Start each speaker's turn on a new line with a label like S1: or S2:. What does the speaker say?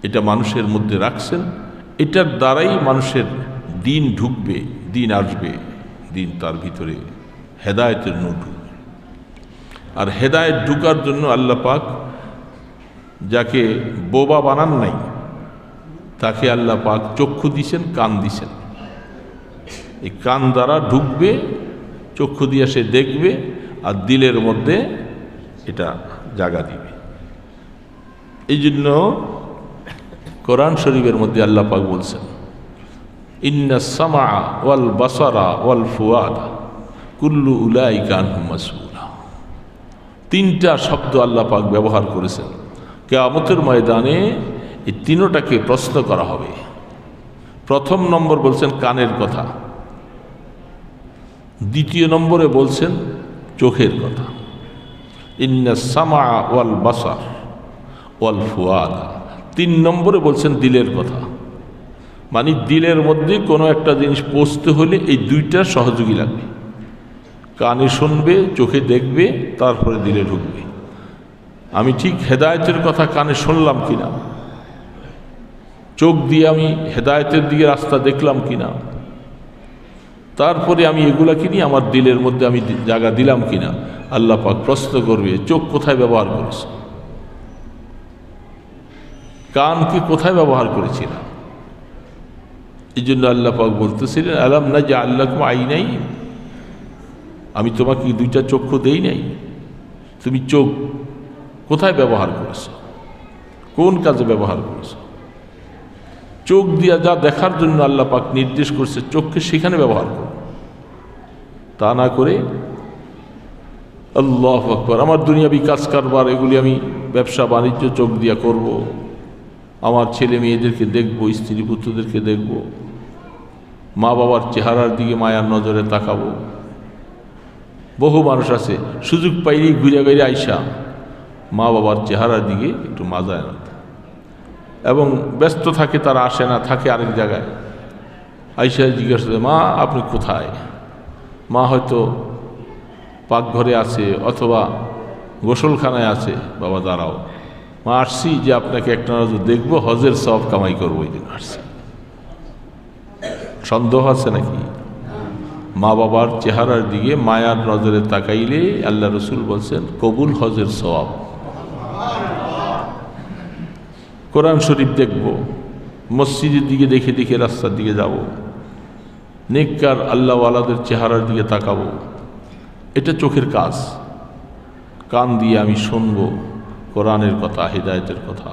S1: এটা মানুষের মধ্যে রাখছেন। এটার দ্বারাই মানুষের দিন ঢুকবে, দিন আসবে, দিন তার ভিতরে হেদায়েতের নূর ঢুকবে। আর হেদায়েত ঢুকার জন্য আল্লাহ পাক যাকে বোবা বানান নাই, তাকে আল্লাহ পাক চক্ষু দিছেন, কান দিছেন। এই কান দ্বারা ঢুকবে, চক্ষু দিয়ে সে দেখবে, আর দিলের মধ্যে এটা জায়গা দিবে। এই জন্য কোরআন শরীফের মধ্যে আল্লাহ পাক বলছেন, ইন্নাস সামা ওয়াল বাসারা ওয়াল ফুয়াদা কুল্লু উলাইকা আনহু মাসউলা। তিনটা শব্দ আল্লাহ পাক ব্যবহার করেছেন। কিয়ামতের ময়দানে এই তিনটাকে প্রশ্ন করা হবে। প্রথম নম্বর বলছেন কানের কথা, দ্বিতীয় নম্বরে বলছেন চোখের কথা, ইন্নাস সামা ওয়াল বাসার ওয়াল ফুয়াদা। তিন নম্বরে বলছেন দিলের কথা, মানে দিলের মধ্যে কোনো একটা জিনিস পৌঁছতে হলে এই দুইটা সহযোগী লাগবে। কানে শুনবে, চোখে দেখবে, তারপরে দিলে ঢুকবে। আমি ঠিক হেদায়েতের কথা কানে শুনলাম কিনা, চোখ দিয়ে আমি হেদায়েতের দিকে রাস্তা দেখলাম কিনা, তারপরে আমি এগুলা কিনি আমার দিলের মধ্যে আমি জায়গা দিলাম কিনা। আল্লাহ পাক প্রশ্ন করবে, চোখ কোথায় ব্যবহার করেছ, কানকে কোথায় ব্যবহার করেছিলাম। এই জন্য আল্লাহ পাক বলতেছিলেন, আলাম নাজআল লাকুম আইনাইন, আমি তোমাকে দুইটা চক্ষু দেই নাই, তুমি চোখ কোথায় ব্যবহার করেছ, কোন কাজে ব্যবহার করেছ। চোখ দিয়া যা দেখার জন্য আল্লাহ পাক নির্দেশ করছে, চোখকে সেখানে ব্যবহার করো। তা না করে আল্লাহু আকবার, আমার দুনিয়াবি কাজ কারবার এগুলি আমি ব্যবসা বাণিজ্য চোখ দিয়া করব, আমার ছেলে মেয়েদেরকে দেখব, স্ত্রী পুত্রদেরকে দেখব, মা বাবার চেহারার দিকে মায়ার নজরে তাকাবো। বহু মানুষ আছে সুযোগ পাইলেই ঘুরে ঘুরে আইসা মা বাবার চেহারার দিকে একটু মাজায় না, এবং ব্যস্ত থাকে, তারা আসে না, থাকে আরেক জায়গায়। আইসা জিজ্ঞাসা করে, মা আপনি কোথায়? মা হয়তো পাকঘরে আছে অথবা গোসলখানায় আছে। বাবা দাঁড়াও, মা আসছি যে আপনাকে একটা নজর দেখবো, হজের সওয়াব কামাই করবো, এই জন্য আসছি। সন্দেহ আছে নাকি? মা বাবার চেহারার দিকে মায়ার নজরে তাকাইলে আল্লাহ রসুল বলছেন কবুল হজের সওয়াব। কোরআন শরীফ দেখব, মসজিদের দিকে দেখে দেখে রাস্তার দিকে যাব, নেককার আল্লাহওয়ালাদের চেহারার দিকে তাকাবো, এটা চোখের কাজ। কান দিয়ে আমি শুনবো কোরআনের কথা, হিদায়াতের কথা।